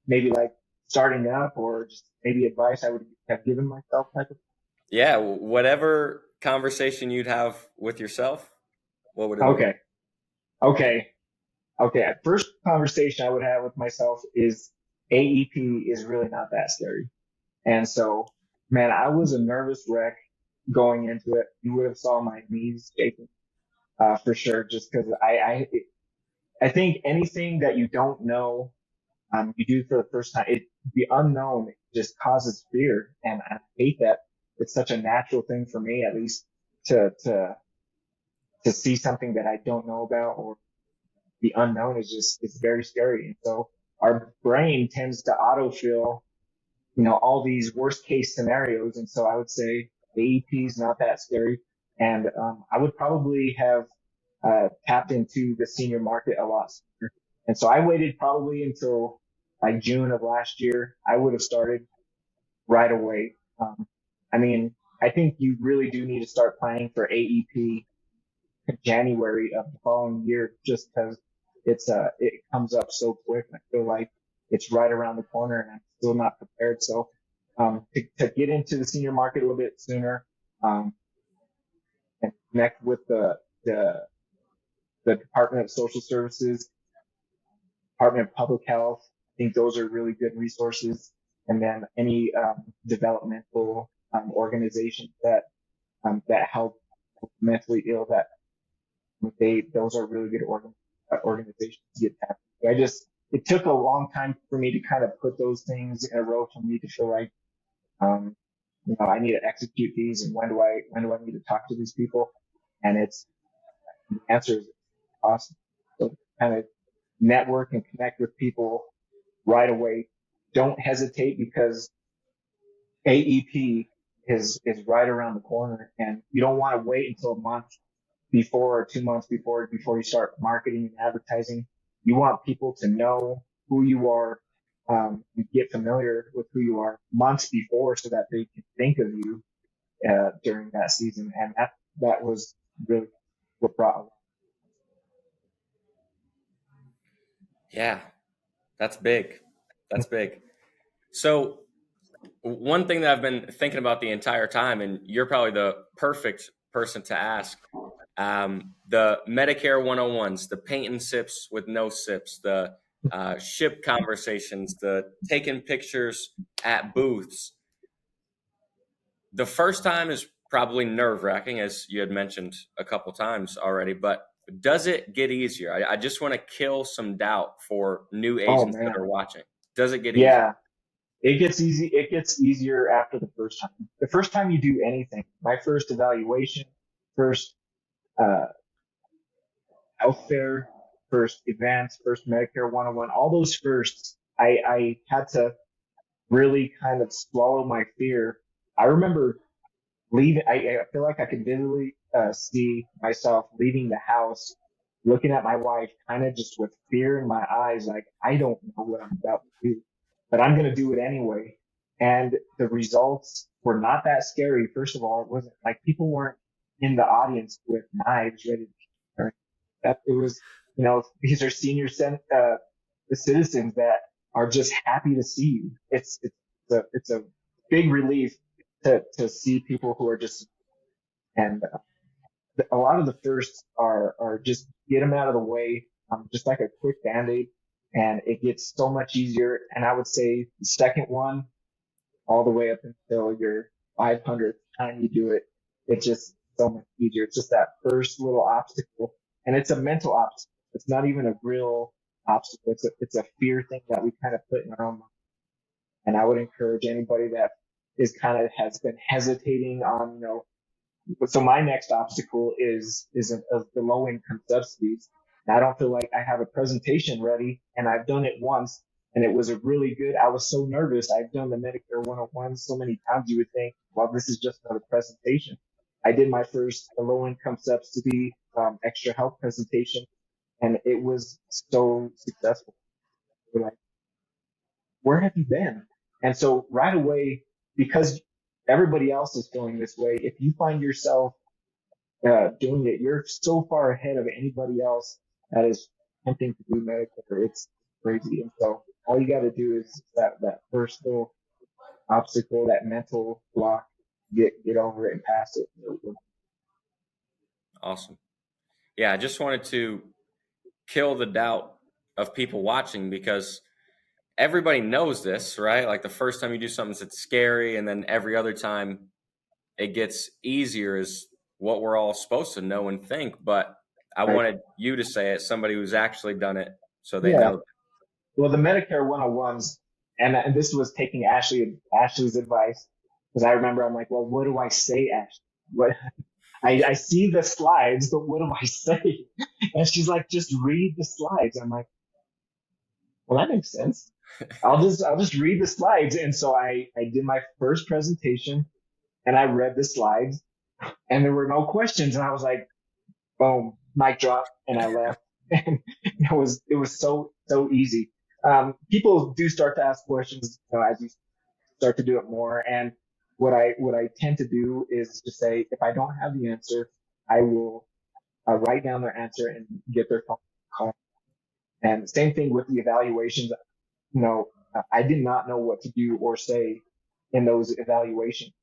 maybe like starting up, or just maybe advice I would have given myself type of? Yeah, whatever conversation you'd have with yourself, what would it be? Okay. First conversation I would have with myself is AEP is really not that scary. And so, man, I was a nervous wreck going into it. You would have saw my knees shaking, for sure, just because I think anything that you don't know, you do for the first time, the unknown just causes fear. And I hate that. It's such a natural thing for me, at least, to see something that I don't know about, or the unknown it's very scary. And so our brain tends to autofill, all these worst case scenarios. And so I would say AEP is not that scary. And, I would probably have, tapped into the senior market a lot sooner. And so I waited probably until like June of last year. I would have started right away. I think you really do need to start planning for AEP in January of the following year, just because it comes up so quick. I feel like it's right around the corner, and I'm still not prepared. So, to get into the senior market a little bit sooner, and connect with the Department of Social Services, Department of Public Health. I think those are really good resources. And then any developmental organizations that help mentally ill, those are really good organizations to get tapped. It took a long time for me to kind of put those things in a row for me to feel like, I need to execute these, and when do I need to talk to these people? And the answer is awesome. So kind of network and connect with people right away. Don't hesitate, because AEP is right around the corner, and you don't want to wait until a month before or 2 months before you start marketing and advertising. You want people to know who you are, and get familiar with who you are months before, so that they can think of you during that season. And that was really what brought. Yeah, that's big. That's big. So one thing that I've been thinking about the entire time, and you're probably the perfect person to ask, the Medicare 101s, the paint and sips with no sips, the ship conversations, the taking pictures at booths. The first time is probably nerve wracking, as you had mentioned a couple times already, but does it get easier? I just want to kill some doubt for new Oh agents that man, are watching. Does it get easier? yeah, it gets easy. It gets easier after the first time. The first time you do anything, my first evaluation, first uh, health fair, first events, first Medicare 101, all those firsts, I had to really kind of swallow my fear. I remember leaving. I feel like I could vividly see myself leaving the house, looking at my wife, kind of just with fear in my eyes, like, I don't know what I'm about to do, but I'm going to do it anyway. And the results were not that scary. First of all, it wasn't like people weren't in the audience with knives ready to kill. That it was, these are the citizens that are just happy to see you. It's a big relief to see people who are just, and a lot of the firsts are just get them out of the way, just like a quick band-aid, and it gets so much easier. And I would say the second one, all the way up until your 500th time you do it, it's just so much easier. It's just that first little obstacle, and it's a mental obstacle. It's not even a real obstacle. It's a fear thing that we kind of put in our own mind. And I would encourage anybody that has been hesitating on, so my next obstacle is of the low income subsidies. And I don't feel like I have a presentation ready, and I've done it once, and it was a really good. I was so nervous. I've done the Medicare 101 so many times. You would think, well, this is just another presentation. I did my first low income subsidy extra help presentation, and it was so successful. We're like, where have you been? And so right away, because everybody else is feeling this way, if you find yourself doing it, you're so far ahead of anybody else that is attempting to do Medicare. It's crazy. And so all you got to do is that first little obstacle, that mental block, get over it and pass it. Awesome. Yeah, I just wanted to kill the doubt of people watching, because everybody knows this, right? Like the first time you do something that's scary, and then every other time it gets easier is what we're all supposed to know and think. But I Right. wanted you to say it, somebody who's actually done it, so they Yeah. know. Well, the Medicare 101s, and this was taking Ashley's advice, because I remember I'm like, well, what do I say, Ashley? What I see the slides, but what do I say? And she's like, just read the slides. I'm like, well, that makes sense. I'll just read the slides. And so I did my first presentation, and I read the slides, and there were no questions. And I was like, boom, mic drop, and I left. And it was so easy. People do start to ask questions, as you start to do it more. And what I tend to do is just say, if I don't have the answer, I will write down their answer and get their phone call. And same thing with the evaluations. I did not know what to do or say in those evaluations.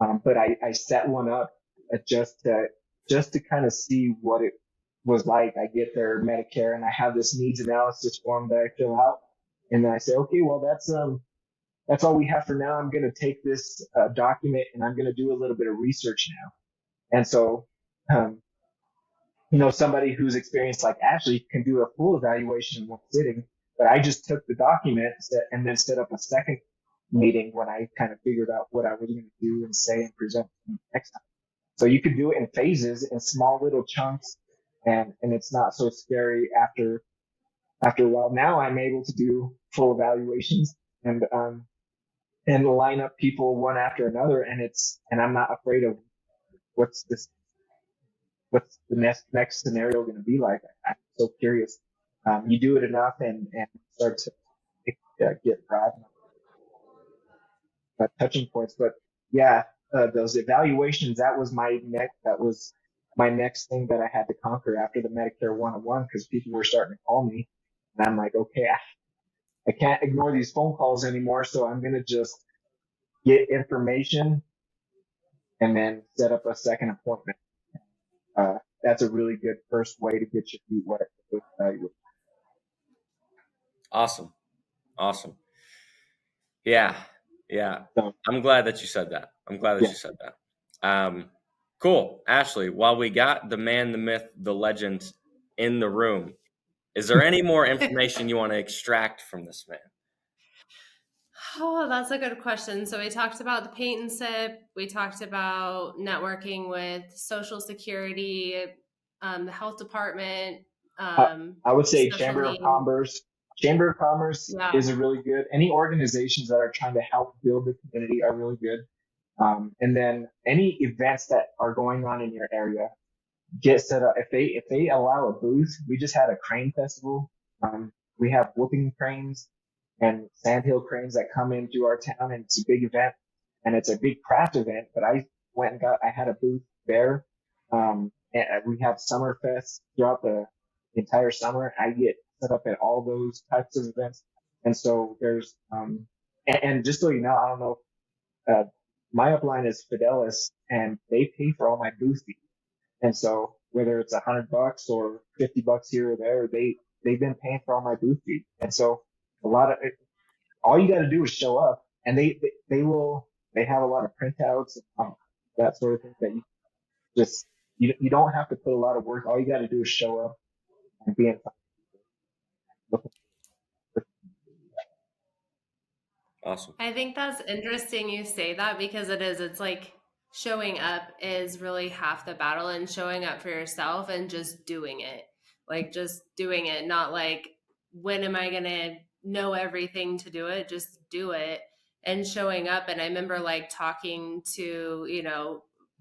But I set one up just to kind of see what it was like. I get their Medicare, and I have this needs analysis form that I fill out, and then I say, okay, well, that's all we have for now. I'm going to take this document, and I'm going to do a little bit of research now. And so, um, somebody who's experienced like Ashley can do a full evaluation in one sitting, but I just took the document and then set up a second meeting when I kind of figured out what I was going to do and say and present next time. So you could do it in phases, in small little chunks, and it's not so scary after a while. Now I'm able to do full evaluations, and and line up people one after another. And I'm not afraid of what's the next scenario going to be like. I'm so curious. You do it enough and start to get pride touching points. But yeah, those evaluations, that was my next thing that I had to conquer after the Medicare 101, because people were starting to call me and I'm like, okay, I can't ignore these phone calls anymore. So I'm going to just get information and then set up a second appointment. That's a really good first way to get your feet wet. Awesome. Yeah. So, I'm glad that you said that. Cool. Ashley, while we got the man, the myth, the legend in the room, is there any more information you want to extract from this man? Oh, that's a good question. So we talked about the paint and sip. We talked about networking with Social Security, the health department. I would say Special Chamber of needs. Commerce. Chamber of Commerce Yeah. is a really good. Any organizations that are trying to help build the community are really good. And then any events that are going on in your area, get set up. If they allow a booth, we just had a crane festival. We have whooping cranes and sandhill cranes that come into our town, and it's a big event, and it's a big craft event. But I had a booth there. And we have summer fests throughout the entire summer. I get set up at all those types of events. And so and just so you know, I don't know, uh, my upline is Fidelis, and they pay for all my booth fees. And so whether it's $100 or $50 here or there, they've been paying for all my booth fees. And so all you got to do is show up, and they have a lot of printouts, that sort of thing that you don't have to put a lot of work. All you got to do is show up and be in. Awesome. I think that's interesting you say that, because it's like showing up is really half the battle, and showing up for yourself and just doing it. Like just doing it, not like, when am I going to know everything to do it? Just do it and showing up. And I remember like talking to,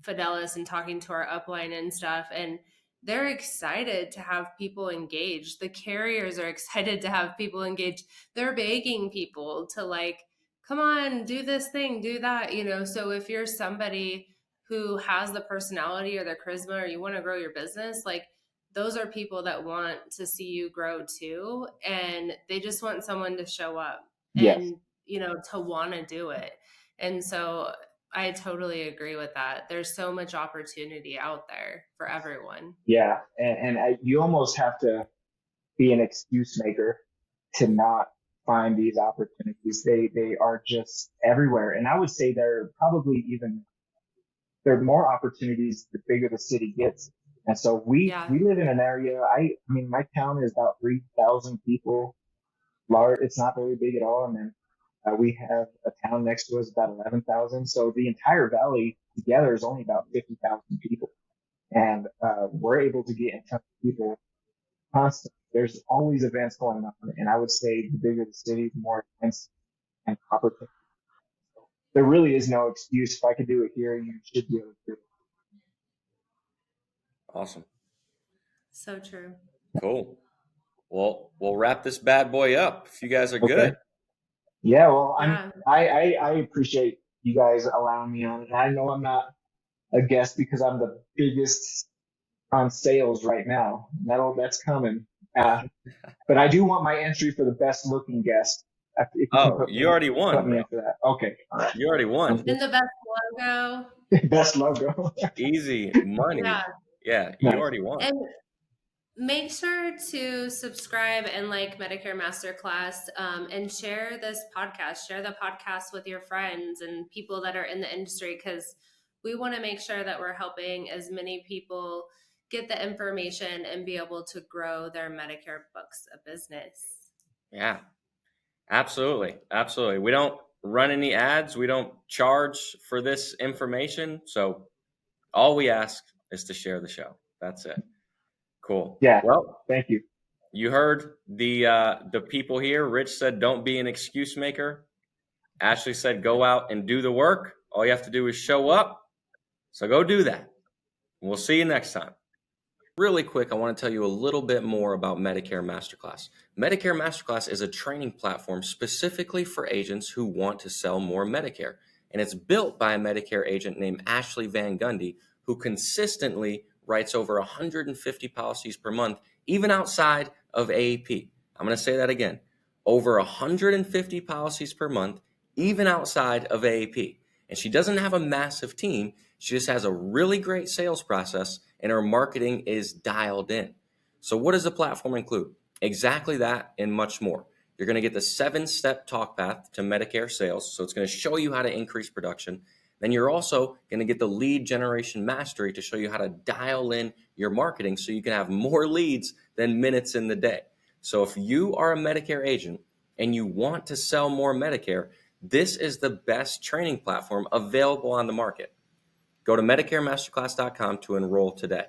Fidelis and talking to our upline and stuff, and they're excited to have people engaged. The carriers are excited to have people engaged. They're begging people to like, come on, do this thing, do that, So if you're somebody who has the personality or the charisma, or you want to grow your business, like those are people that want to see you grow too. And they just want someone to show up Yes. and, to want to do it. And so I totally agree with that. There's so much opportunity out there for everyone. Yeah. And you almost have to be an excuse maker to not find these opportunities. They are just everywhere. And I would say there are more opportunities the bigger the city gets. And so we live in an area. I mean, my town is about 3,000 people large. It's not very big at all. And then we have a town next to us about 11,000. So the entire valley together is only about 50,000 people. And we're able to get in touch with people constantly. There's always events going on. And I would say the bigger the city, the more events and opportunities. So there really is no excuse. If I could do it here, you should be able to do it. Awesome. So true. Cool. Well, we'll wrap this bad boy up if you guys are good. Yeah, well, I appreciate you guys allowing me on. And I know I'm not a guest because I'm the biggest on sales right now. That's coming. But I do want my entry for the best looking guest. You already won. Put me in for that. Okay. All right. You already won. And the best logo. Best logo. Easy money. Yeah, you already won. And make sure to subscribe and like Medicare Masterclass, and share this podcast. Share the podcast with your friends and people that are in the industry, because we want to make sure that we're helping as many people get the information and be able to grow their Medicare books of business. Yeah, absolutely. Absolutely. We don't run any ads. We don't charge for this information. So all we ask is to share the show. That's it. Cool. Yeah. Well, thank you. You heard the people here. Rich said, don't be an excuse maker. Ashley said, go out and do the work. All you have to do is show up. So go do that. We'll see you next time. Really quick, I want to tell you a little bit more about Medicare Masterclass. Medicare Masterclass is a training platform specifically for agents who want to sell more Medicare. And it's built by a Medicare agent named Ashley Van Gundy, who consistently writes over 150 policies per month, even outside of AAP. I'm going to say that again. Over 150 policies per month, even outside of AAP. And she doesn't have a massive team. She just has a really great sales process, and her marketing is dialed in. So what does the platform include? Exactly that and much more. You're going to get the 7-step talk path to Medicare sales. So it's going to show you how to increase production. Then you're also going to get the lead generation mastery to show you how to dial in your marketing so you can have more leads than minutes in the day. So if you are a Medicare agent and you want to sell more Medicare, this is the best training platform available on the market. Go to MedicareMasterclass.com to enroll today.